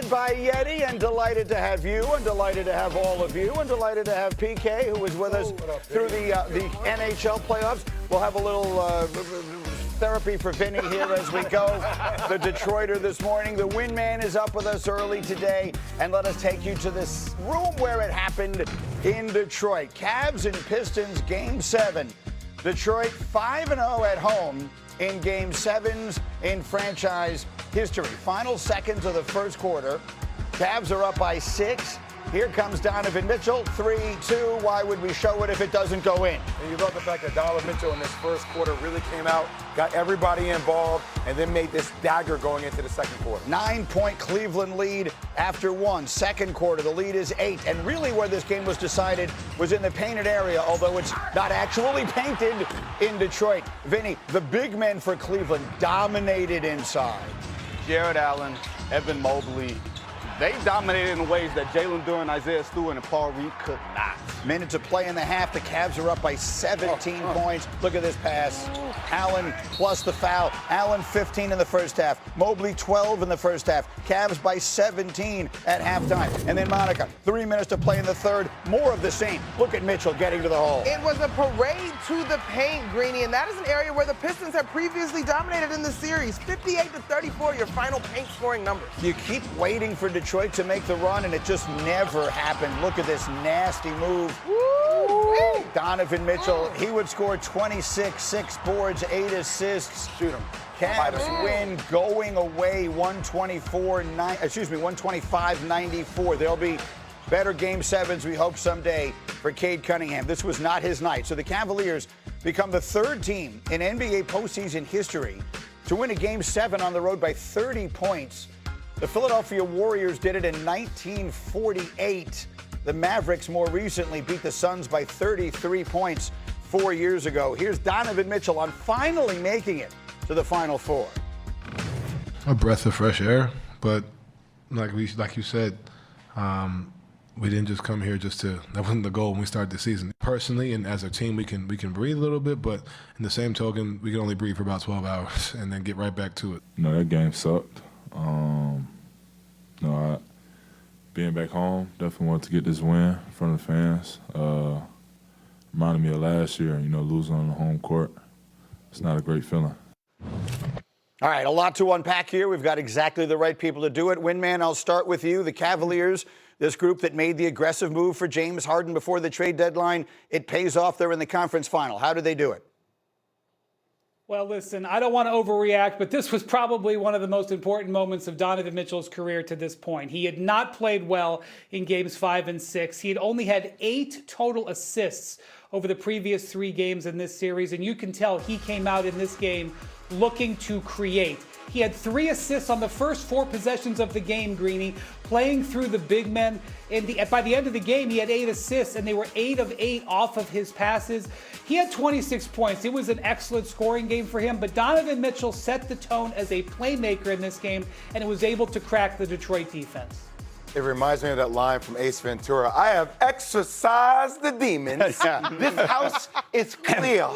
presented by Yeti, and delighted to have you, and delighted to have all of you, and delighted to have PK, who was with us through the NHL playoffs. We'll have a little therapy for Vinny here as we go. The Detroiter this morning. The Win Man is up with us early today, and let us take you to this room where it happened in Detroit. Cavs and Pistons, Game 7. Detroit 5-0 at home in Game 7s in franchise history. Final seconds of the first quarter. Cavs are up by 6. Here comes Donovan Mitchell, 3-2. Why would we show it if it doesn't go in? And you love the fact that Donovan Mitchell in this first quarter really came out, got everybody involved, and then made this dagger going into the second quarter. 9-point Cleveland lead after one. Second quarter, the lead is 8. And really where this game was decided was in the painted area, although it's not actually painted in Detroit. Vinny, the big men for Cleveland dominated inside. Jared Allen, Evan Mobley, they dominated in ways that Jalen Duren, Isaiah Stewart, and Paul Reed could not. Minute to play in the half. The Cavs are up by 17 points. Look at this pass. Allen plus the foul. Allen 15 in the first half. Mobley 12 in the first half. Cavs by 17 at halftime. And then Monica, 3 minutes to play in the third. More of the same. Look at Mitchell getting to the hole. It was a parade to the paint, Greeny, and that is an area where the Pistons have previously dominated in the series. 58-34, your final paint scoring numbers. You keep waiting for Detroit to make the run, and it just never happened. Look at this nasty move. Woo! Donovan Mitchell, he would score 26, 6 boards, 8 assists. Shoot him. Cavs win going away 125-94. There'll be better Game 7s, we hope, someday for Cade Cunningham. This was not his night. So the Cavaliers become the third team in NBA postseason history to win a Game 7 on the road by 30 points. The Philadelphia Warriors did it in 1948. The Mavericks more recently beat the Suns by 33 points 4 years ago. Here's Donovan Mitchell on finally making it to the Final Four. A breath of fresh air, but like you said, we didn't just come here that wasn't the goal when we started the season. Personally and as a team, we can breathe a little bit, but in the same token, we can only breathe for about 12 hours and then get right back to it. That game sucked. Being back home, definitely wanted to get this win in front of the fans. Reminded me of last year, losing on the home court. It's not a great feeling. All right, a lot to unpack here. We've got exactly the right people to do it. Winman, I'll start with you. The Cavaliers, this group that made the aggressive move for James Harden before the trade deadline, it pays off. They're in the conference final. How did they do it? Well, listen, I don't want to overreact, but this was probably one of the most important moments of Donovan Mitchell's career to this point. He had not played well in games 5 and 6. He had only had 8 total assists over the previous 3 games in this series, and you can tell he came out in this game looking to create. He had 3 assists on the first 4 possessions of the game, Greeny, playing through the big men. By the end of the game, he had 8 assists, and they were 8 of 8 off of his passes. He had 26 points. It was an excellent scoring game for him, but Donovan Mitchell set the tone as a playmaker in this game, and was able to crack the Detroit defense. It reminds me of that line from Ace Ventura. I have exorcised the demons. This house is clear.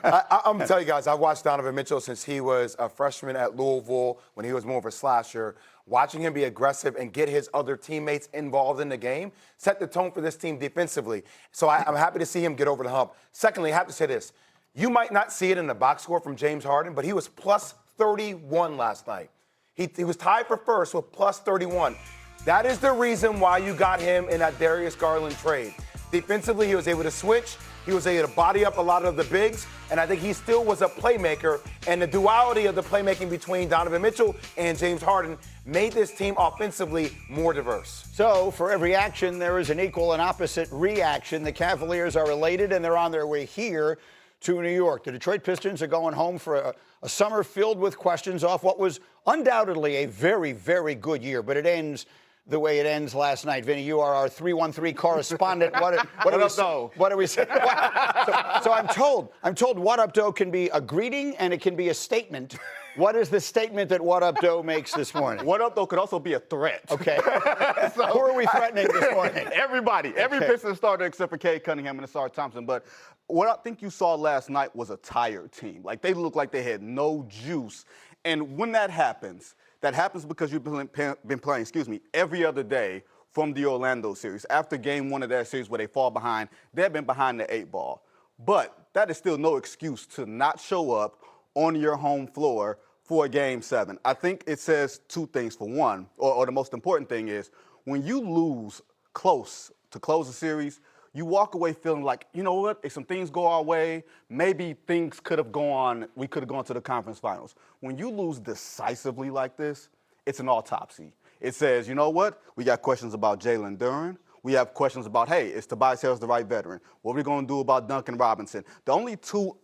I'm going to tell you guys, I've watched Donovan Mitchell since he was a freshman at Louisville when he was more of a slasher. Watching him be aggressive and get his other teammates involved in the game set the tone for this team defensively. So I'm happy to see him get over the hump. Secondly, I have to say this. You might not see it in the box score from James Harden, but he was plus 31 last night. He was tied for first with plus 31. That is the reason why you got him in that Darius Garland trade. Defensively, he was able to switch. He was able to body up a lot of the bigs, and I think he still was a playmaker. And the duality of the playmaking between Donovan Mitchell and James Harden made this team offensively more diverse. So for every action, there is an equal and opposite reaction. The Cavaliers are elated, and they're on their way here to New York. The Detroit Pistons are going home for a summer filled with questions off what was undoubtedly a very, very good year, but it ends the way it ends last night. Vinny, you are our 313 correspondent. What do we say? So I'm told what up, doe can be a greeting and it can be a statement. What is the statement that what up, doe makes this morning? What up, though, could also be a threat. Okay. So, who are we threatening this morning? Everybody. Every Pistons starter except for Cade Cunningham and Asar Thompson. But what I think you saw last night was a tired team. Like, they looked like they had no juice. And when that happens, That happens because you've been playing, every other day from the Orlando series. After game 1 of that series where they fall behind, they've been behind the 8 ball. But that is still no excuse to not show up on your home floor for Game 7. I think it says two things. For one, or the most important thing is, when you lose close to close a series, you walk away feeling like, you know what, if some things go our way, maybe things could have gone, we could have gone to the conference finals. When you lose decisively like this, it's an autopsy. It says, you know what, we got questions about Jalen Duren. We have questions about, hey, is Tobias Harris the right veteran? What are we going to do about Duncan Robinson? The only two,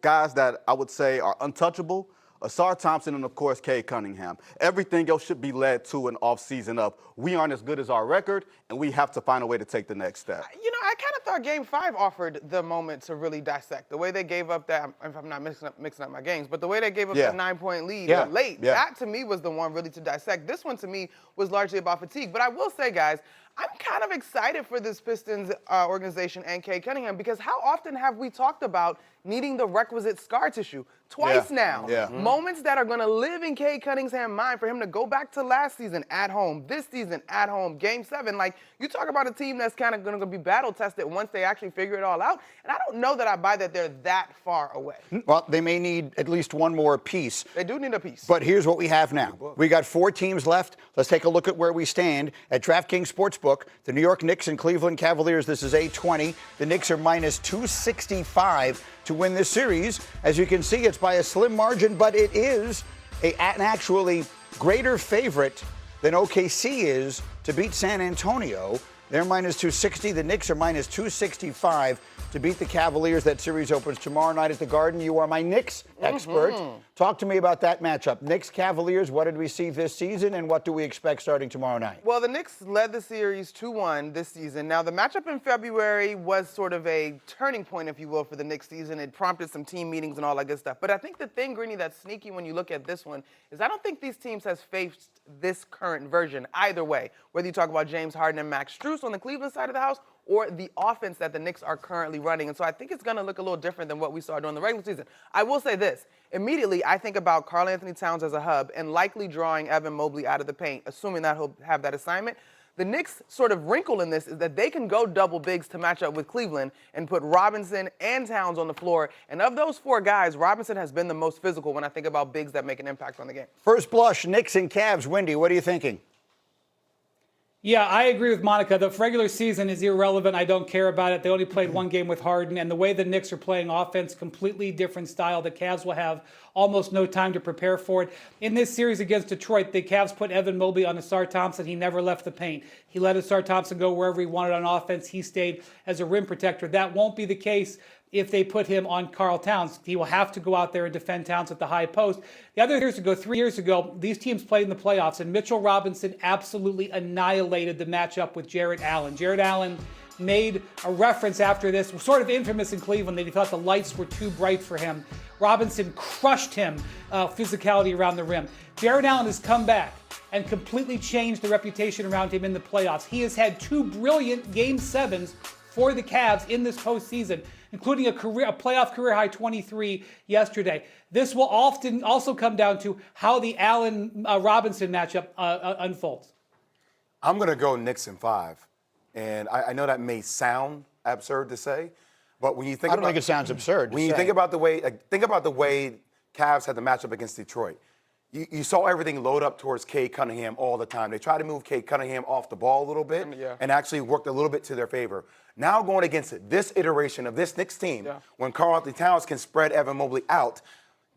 guys that I would say are untouchable, Asar Thompson and, of course, Cade Cunningham. Everything else should be led to an offseason of we aren't as good as our record, and we have to find a way to take the next step. I kind of thought Game 5 offered the moment to really dissect. The way they gave up that, if I'm not mixing up my games, but the way they gave up that 9-point lead late, that to me was the one really to dissect. This one to me was largely about fatigue. But I will say, guys, I'm kind of excited for this Pistons organization and Cade Cunningham, because how often have we talked about needing the requisite scar tissue? Twice now. Moments that are going to live in Cade Cunningham's mind for him to go back to last season at home, this season at home, Game 7. Like, you talk about a team that's kind of going to be battle-tested once they actually figure it all out, and I don't know that I buy that they're that far away. Well, they may need at least one more piece. They do need a piece. But here's what we have now. We got 4 teams left. Let's take a look at where we stand at DraftKings Sportsbook. The New York Knicks and Cleveland Cavaliers, this is 820. The Knicks are minus 265 to win this series. As you can see, it's by a slim margin, but it is an actually greater favorite than OKC is to beat San Antonio. They're minus 260. The Knicks are minus 265 to beat the Cavaliers. That series opens tomorrow night at the Garden. You are my Knicks expert. Talk to me about that matchup. Knicks Cavaliers, what did we see this season, and what do we expect starting tomorrow night? Well, the Knicks led the series 2-1 this season. Now, the matchup in February was sort of a turning point, if you will, for the Knicks season. It prompted some team meetings and all that good stuff. But I think the thing, Greeny, that's sneaky when you look at this one is I don't think these teams has faced this current version either way, whether you talk about James Harden and Max Strus on the Cleveland side of the house or the offense that the Knicks are currently running. And so I think it's going to look a little different than what we saw during the regular season. I will say this. Immediately, I think about Karl Anthony Towns as a hub and likely drawing Evan Mobley out of the paint, assuming that he'll have that assignment. The Knicks' sort of wrinkle in this is that they can go double bigs to match up with Cleveland and put Robinson and Towns on the floor. And of those 4 guys, Robinson has been the most physical when I think about bigs that make an impact on the game. First blush, Knicks and Cavs. Wendy, what are you thinking? Yeah, I agree with Monica. The regular season is irrelevant. I don't care about it. They only played 1 game with Harden, and the way the Knicks are playing offense, completely different style. The Cavs will have almost no time to prepare for it. In this series against Detroit, the Cavs put Evan Mobley on Asar Thompson. He never left the paint. He let Asar Thompson go wherever he wanted on offense. He stayed as a rim protector. That won't be the case if they put him on Karl Towns. He will have to go out there and defend Towns at the high post. The other years ago, 3 years ago, these teams played in the playoffs, and Mitchell Robinson absolutely annihilated the matchup with Jarrett Allen. Jarrett Allen made a reference after this, sort of infamous in Cleveland, that he thought the lights were too bright for him. Robinson crushed him, physicality around the rim. Jarrett Allen has come back and completely changed the reputation around him in the playoffs. He has had 2 brilliant Game 7s for the Cavs in this postseason, including a playoff career high 23 yesterday. This will often also come down to how the Allen-Robinson matchup unfolds. I'm going to go Knicks in 5. And I know that may sound absurd to say, but when you think I don't think it sounds absurd. When you think about the way Cavs had the matchup against Detroit, you saw everything load up towards Cade Cunningham all the time. They tried to move Cade Cunningham off the ball a little bit and actually worked a little bit to their favor. Now going against this iteration of this Knicks team, when Karl Anthony Towns can spread Evan Mobley out,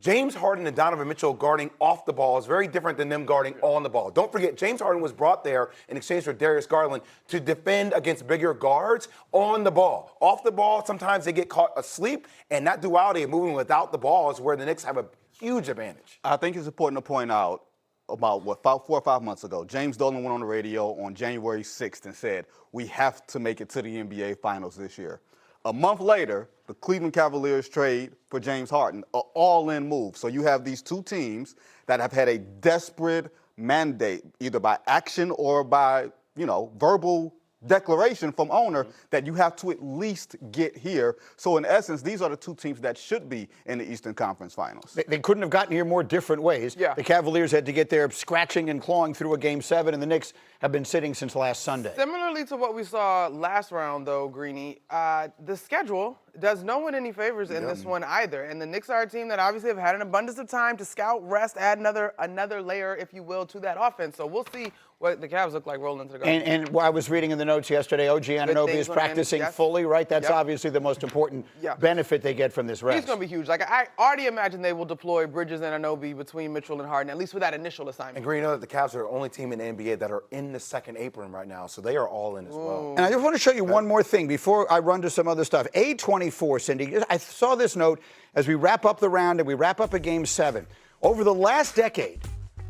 James Harden and Donovan Mitchell guarding off the ball is very different than them guarding on the ball. Don't forget, James Harden was brought there in exchange for Darius Garland to defend against bigger guards on the ball. Off the ball, sometimes they get caught asleep, and that duality of moving without the ball is where the Knicks have a huge advantage. I think it's important to point out about, 4 or 5 months ago, James Dolan went on the radio on January 6th and said, we have to make it to the NBA Finals this year. A month later, the Cleveland Cavaliers trade for James Harden, an all-in move. So you have these 2 teams that have had a desperate mandate, either by action or by, verbal declaration from owner that you have to at least get here. So in essence, these are the two teams that should be in the Eastern Conference Finals. They couldn't have gotten here more different ways. Yeah. The Cavaliers had to get there scratching and clawing through a Game 7, and the Knicks have been sitting since last Sunday. Similarly to what we saw last round, though, Greeny, the schedule does no one any favors in this one either. And the Knicks are a team that obviously have had an abundance of time to scout, rest, add another layer, if you will, to that offense. So we'll see what the Cavs look like rolling into the Garden. And I was reading in the notes yesterday, OG Anunoby is practicing fully, right? That's obviously the most important benefit they get from this rest. He's going to be huge. Like, I already imagine they will deploy Bridges and Anunoby between Mitchell and Harden, at least for that initial assignment. And Green, you know that the Cavs are the only team in the NBA that are in the second apron right now, so they are all in as well. And I just want to show you one more thing before I run to some other stuff. A24, Cindy, I saw this note as we wrap up the round and we wrap up a Game 7. Over the last decade,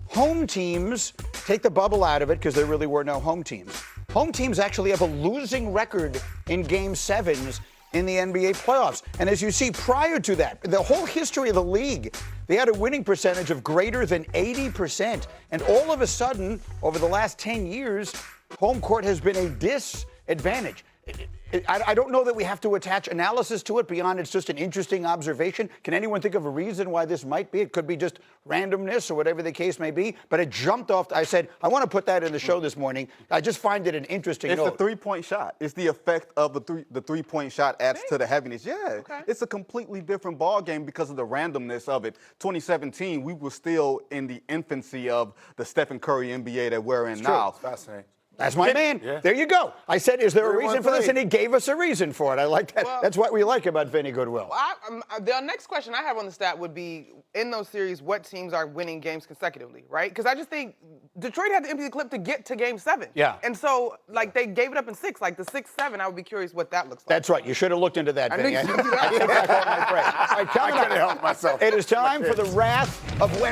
home teams, take the bubble out of it because there really were no home teams. Home teams actually have a losing record in Game 7s in the NBA playoffs. And as you see, prior to that, the whole history of the league, they had a winning percentage of greater than 80%. And all of a sudden, over the last 10 years, home court has been a disadvantage. I don't know that we have to attach analysis to it beyond it's just an interesting observation. Can anyone think of a reason why this might be? It could be just randomness or whatever the case may be. But it jumped off. I said, I want to put that in the show this morning. I just find it an interesting note. It's the three-point shot. It's the effect of the three-point shot adds to the heaviness. Yeah, it's a completely different ball game because of the randomness of it. 2017, we were still in the infancy of the Stephen Curry NBA that we're in now. It's fascinating. That's my man. Yeah. There you go. I said, is there a reason for this? And he gave us a reason for it. I like that. Well, that's what we like about Vinny Goodwill. The next question I have on the stat would be, in those series, what teams are winning games consecutively, right? Because I just think Detroit had to empty the clip to get to Game 7. Yeah. And so, like, they gave it up in 6. Like, the 6-7, I would be curious what that looks like. That's right. You should have looked into that, Vinny. I take back all my praise. All right, I couldn't help myself. It is time for the wrath of Wednesday.